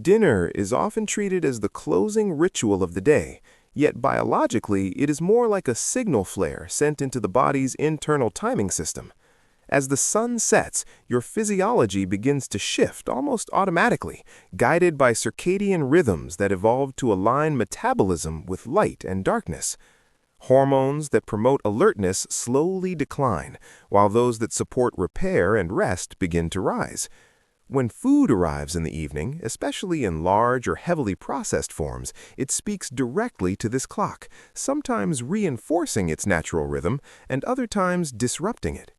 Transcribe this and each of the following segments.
Dinner is often treated as the closing ritual of the day, yet biologically it is more like a signal flare sent into the body's internal timing system. As the sun sets, your physiology begins to shift almost automatically, guided by circadian rhythms that evolved to align metabolism with light and darkness. Hormones that promote alertness slowly decline, while those that support repair and rest begin to rise. When food arrives in the evening, especially in large or heavily processed forms, it speaks directly to this clock, sometimes reinforcing its natural rhythm and other times disrupting it.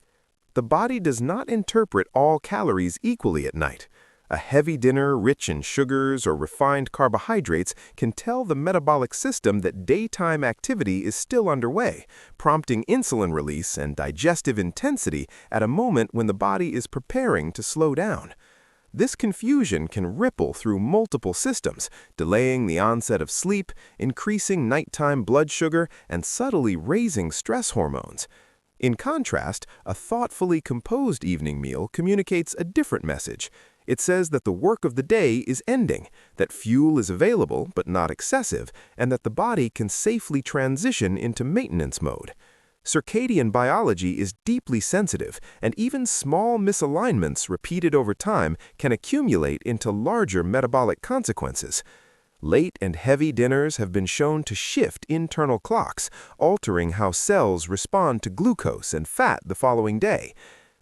The body does not interpret all calories equally at night. A heavy dinner rich in sugars or refined carbohydrates can tell the metabolic system that daytime activity is still underway, prompting insulin release and digestive intensity at a moment when the body is preparing to slow down. This confusion can ripple through multiple systems, delaying the onset of sleep, increasing nighttime blood sugar, and subtly raising stress hormones. In contrast, a thoughtfully composed evening meal communicates a different message. It says that the work of the day is ending, that fuel is available but not excessive, and that the body can safely transition into maintenance mode. Circadian biology is deeply sensitive, and even small misalignments repeated over time can accumulate into larger metabolic consequences. Late and heavy dinners have been shown to shift internal clocks, altering how cells respond to glucose and fat the following day.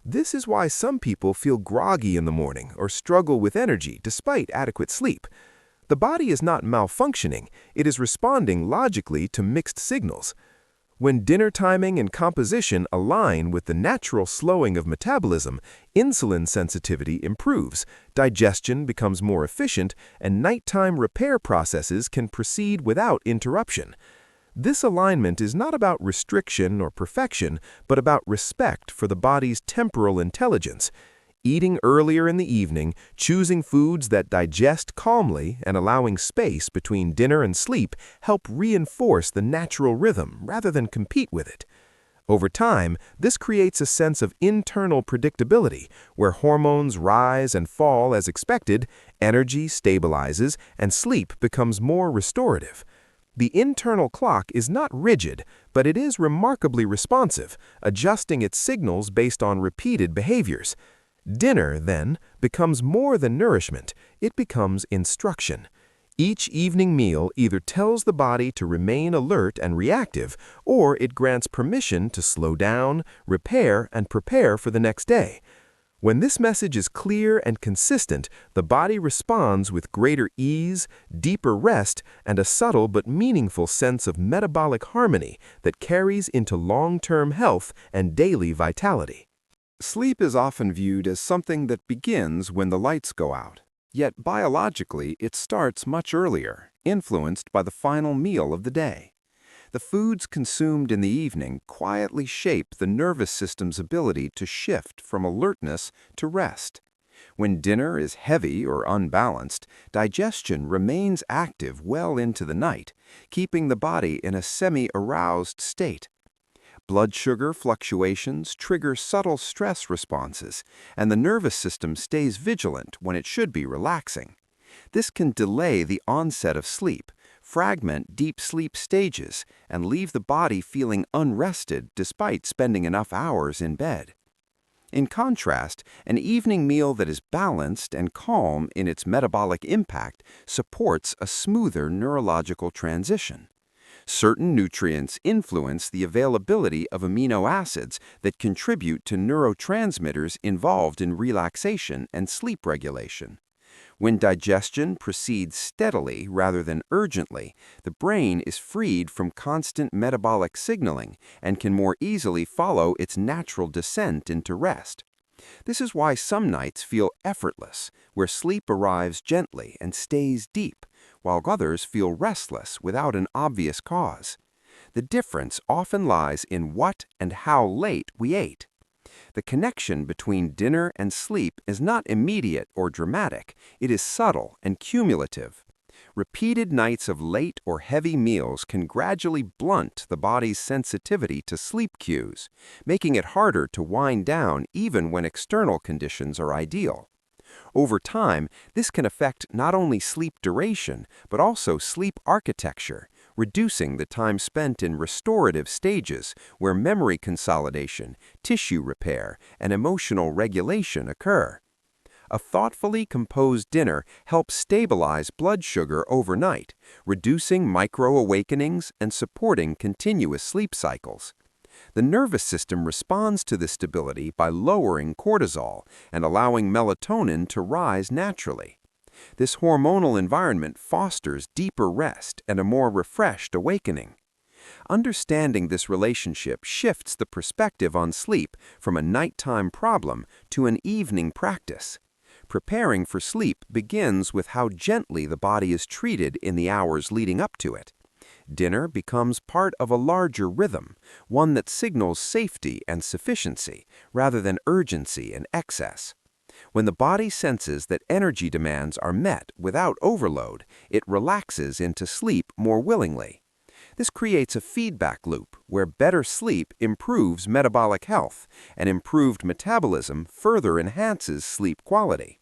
This is why some people feel groggy in the morning or struggle with energy despite adequate sleep. The body is not malfunctioning, it is responding logically to mixed signals. When dinner timing and composition align with the natural slowing of metabolism, insulin sensitivity improves, digestion becomes more efficient, and nighttime repair processes can proceed without interruption. This alignment is not about restriction or perfection, but about respect for the body's temporal intelligence. Eating earlier in the evening, choosing foods that digest calmly, and allowing space between dinner and sleep help reinforce the natural rhythm rather than compete with it. Over time, this creates a sense of internal predictability, where hormones rise and fall as expected, energy stabilizes, and sleep becomes more restorative. The internal clock is not rigid, but it is remarkably responsive, adjusting its signals based on repeated behaviors. Dinner, then, becomes more than nourishment, it becomes instruction. Each evening meal either tells the body to remain alert and reactive, or it grants permission to slow down, repair, and prepare for the next day. When this message is clear and consistent, the body responds with greater ease, deeper rest, and a subtle but meaningful sense of metabolic harmony that carries into long-term health and daily vitality. Sleep is often viewed as something that begins when the lights go out. Yet biologically, it starts much earlier, influenced by the final meal of the day. The foods consumed in the evening quietly shape the nervous system's ability to shift from alertness to rest. When dinner is heavy or unbalanced, digestion remains active well into the night, keeping the body in a semi-aroused state. Blood sugar fluctuations trigger subtle stress responses, and the nervous system stays vigilant when it should be relaxing. This can delay the onset of sleep, fragment deep sleep stages, and leave the body feeling unrested despite spending enough hours in bed. In contrast, an evening meal that is balanced and calm in its metabolic impact supports a smoother neurological transition. Certain nutrients influence the availability of amino acids that contribute to neurotransmitters involved in relaxation and sleep regulation. When digestion proceeds steadily rather than urgently, the brain is freed from constant metabolic signaling and can more easily follow its natural descent into rest. This is why some nights feel effortless, where sleep arrives gently and stays deep, while others feel restless without an obvious cause. The difference often lies in what and how late we ate. The connection between dinner and sleep is not immediate or dramatic, it is subtle and cumulative. Repeated nights of late or heavy meals can gradually blunt the body's sensitivity to sleep cues, making it harder to wind down even when external conditions are ideal. Over time, this can affect not only sleep duration, but also sleep architecture, reducing the time spent in restorative stages where memory consolidation, tissue repair, and emotional regulation occur. A thoughtfully composed dinner helps stabilize blood sugar overnight, reducing micro-awakenings and supporting continuous sleep cycles. The nervous system responds to this stability by lowering cortisol and allowing melatonin to rise naturally. This hormonal environment fosters deeper rest and a more refreshed awakening. Understanding this relationship shifts the perspective on sleep from a nighttime problem to an evening practice. Preparing for sleep begins with how gently the body is treated in the hours leading up to it. Dinner becomes part of a larger rhythm, one that signals safety and sufficiency rather than urgency and excess. When the body senses that energy demands are met without overload, it relaxes into sleep more willingly. This creates a feedback loop where better sleep improves metabolic health, and improved metabolism further enhances sleep quality.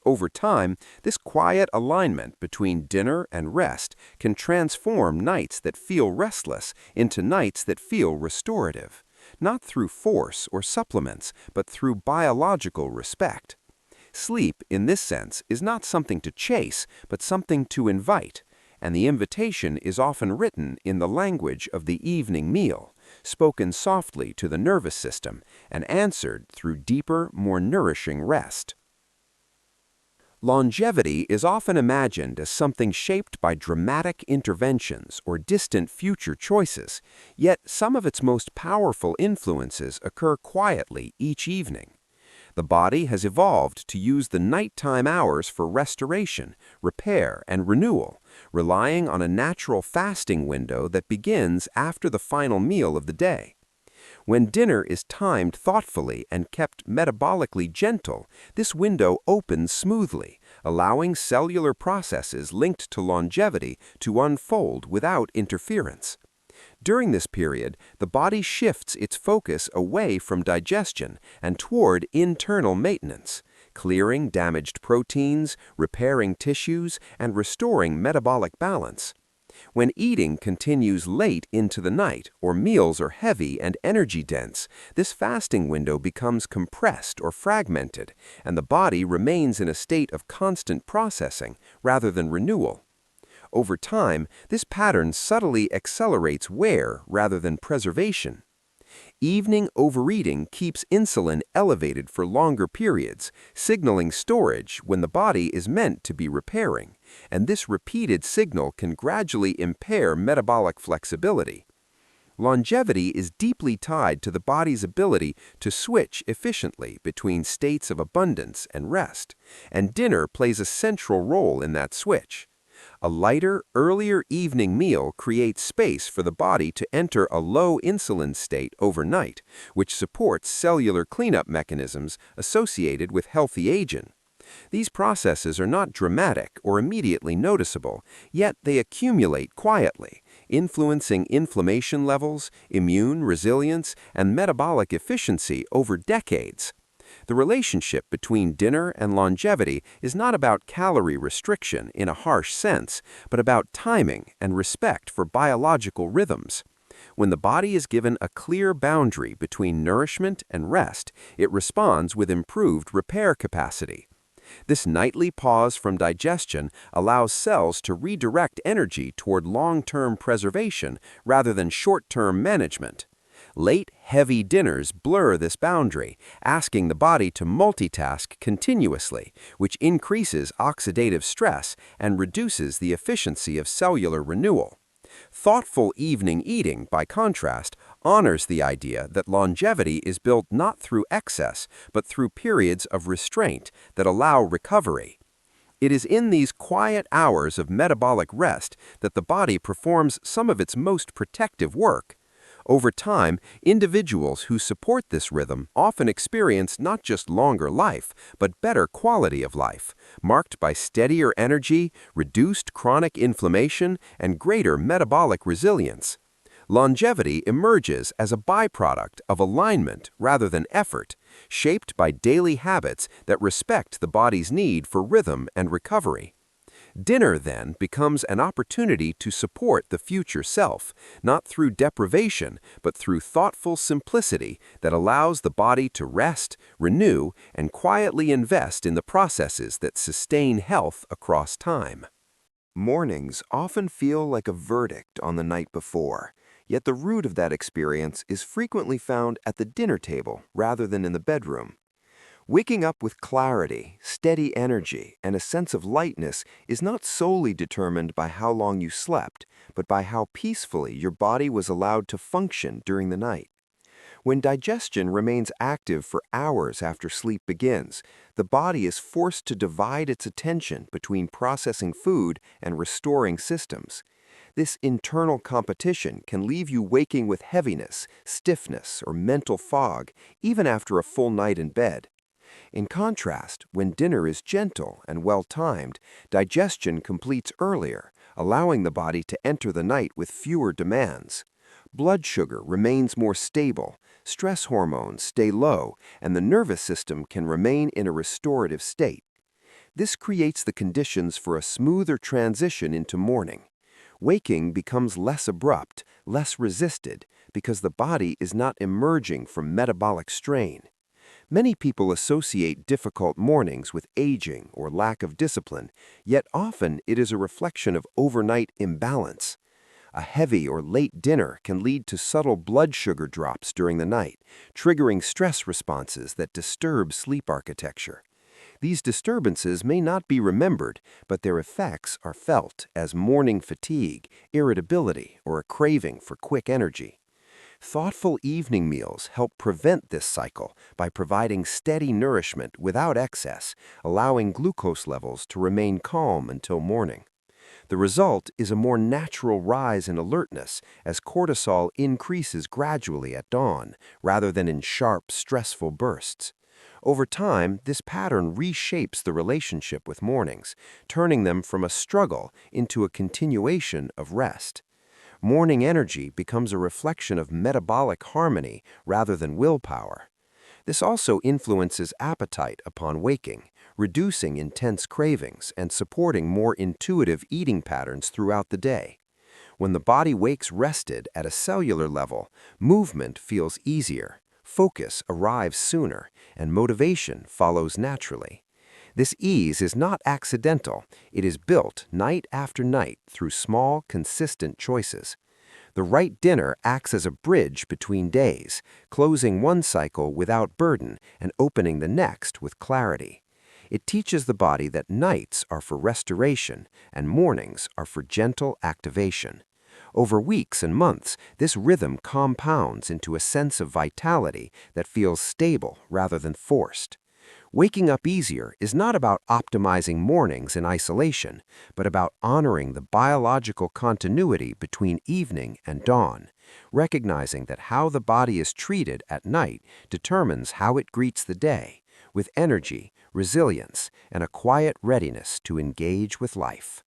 Over time, this quiet alignment between dinner and rest can transform nights that feel restless into nights that feel restorative, not through force or supplements, but through biological respect. Sleep, in this sense, is not something to chase, but something to invite, and the invitation is often written in the language of the evening meal, spoken softly to the nervous system, and answered through deeper, more nourishing rest. Longevity is often imagined as something shaped by dramatic interventions or distant future choices, yet some of its most powerful influences occur quietly each evening. The body has evolved to use the nighttime hours for restoration, repair, and renewal, relying on a natural fasting window that begins after the final meal of the day. When dinner is timed thoughtfully and kept metabolically gentle, this window opens smoothly, allowing cellular processes linked to longevity to unfold without interference. During this period, the body shifts its focus away from digestion and toward internal maintenance, clearing damaged proteins, repairing tissues, and restoring metabolic balance. When eating continues late into the night or meals are heavy and energy-dense, this fasting window becomes compressed or fragmented, and the body remains in a state of constant processing rather than renewal. Over time, this pattern subtly accelerates wear rather than preservation. Evening overeating keeps insulin elevated for longer periods, signaling storage when the body is meant to be repairing, and this repeated signal can gradually impair metabolic flexibility. Longevity is deeply tied to the body's ability to switch efficiently between states of abundance and rest, and dinner plays a central role in that switch. A lighter, earlier evening meal creates space for the body to enter a low insulin state overnight, which supports cellular cleanup mechanisms associated with healthy aging. These processes are not dramatic or immediately noticeable, yet they accumulate quietly, influencing inflammation levels, immune resilience, and metabolic efficiency over decades. The relationship between dinner and longevity is not about calorie restriction in a harsh sense, but about timing and respect for biological rhythms. When the body is given a clear boundary between nourishment and rest, it responds with improved repair capacity. This nightly pause from digestion allows cells to redirect energy toward long-term preservation rather than short-term management. Late, heavy dinners blur this boundary, asking the body to multitask continuously, which increases oxidative stress and reduces the efficiency of cellular renewal. Thoughtful evening eating, by contrast, honors the idea that longevity is built not through excess, but through periods of restraint that allow recovery. It is in these quiet hours of metabolic rest that the body performs some of its most protective work. Over time, individuals who support this rhythm often experience not just longer life, but better quality of life, marked by steadier energy, reduced chronic inflammation, and greater metabolic resilience. Longevity emerges as a byproduct of alignment rather than effort, shaped by daily habits that respect the body's need for rhythm and recovery. Dinner, then, becomes an opportunity to support the future self, not through deprivation, but through thoughtful simplicity that allows the body to rest, renew, and quietly invest in the processes that sustain health across time. Mornings often feel like a verdict on the night before, yet the root of that experience is frequently found at the dinner table rather than in the bedroom. Waking up with clarity, steady energy, and a sense of lightness is not solely determined by how long you slept, but by how peacefully your body was allowed to function during the night. When digestion remains active for hours after sleep begins, the body is forced to divide its attention between processing food and restoring systems. This internal competition can leave you waking with heaviness, stiffness, or mental fog, even after a full night in bed. In contrast, when dinner is gentle and well-timed, digestion completes earlier, allowing the body to enter the night with fewer demands. Blood sugar remains more stable, stress hormones stay low, and the nervous system can remain in a restorative state. This creates the conditions for a smoother transition into morning. Waking becomes less abrupt, less resisted, because the body is not emerging from metabolic strain. Many people associate difficult mornings with aging or lack of discipline, yet often it is a reflection of overnight imbalance. A heavy or late dinner can lead to subtle blood sugar drops during the night, triggering stress responses that disturb sleep architecture. These disturbances may not be remembered, but their effects are felt as morning fatigue, irritability, or a craving for quick energy. Thoughtful evening meals help prevent this cycle by providing steady nourishment without excess, allowing glucose levels to remain calm until morning. The result is a more natural rise in alertness as cortisol increases gradually at dawn, rather than in sharp, stressful bursts. Over time, this pattern reshapes the relationship with mornings, turning them from a struggle into a continuation of rest. Morning energy becomes a reflection of metabolic harmony rather than willpower. This also influences appetite upon waking, reducing intense cravings and supporting more intuitive eating patterns throughout the day. When the body wakes rested at a cellular level, movement feels easier, focus arrives sooner, and motivation follows naturally. This ease is not accidental. It is built night after night through small, consistent choices. The right dinner acts as a bridge between days, closing one cycle without burden and opening the next with clarity. It teaches the body that nights are for restoration and mornings are for gentle activation. Over weeks and months, this rhythm compounds into a sense of vitality that feels stable rather than forced. Waking up easier is not about optimizing mornings in isolation, but about honoring the biological continuity between evening and dawn, recognizing that how the body is treated at night determines how it greets the day, with energy, resilience, and a quiet readiness to engage with life.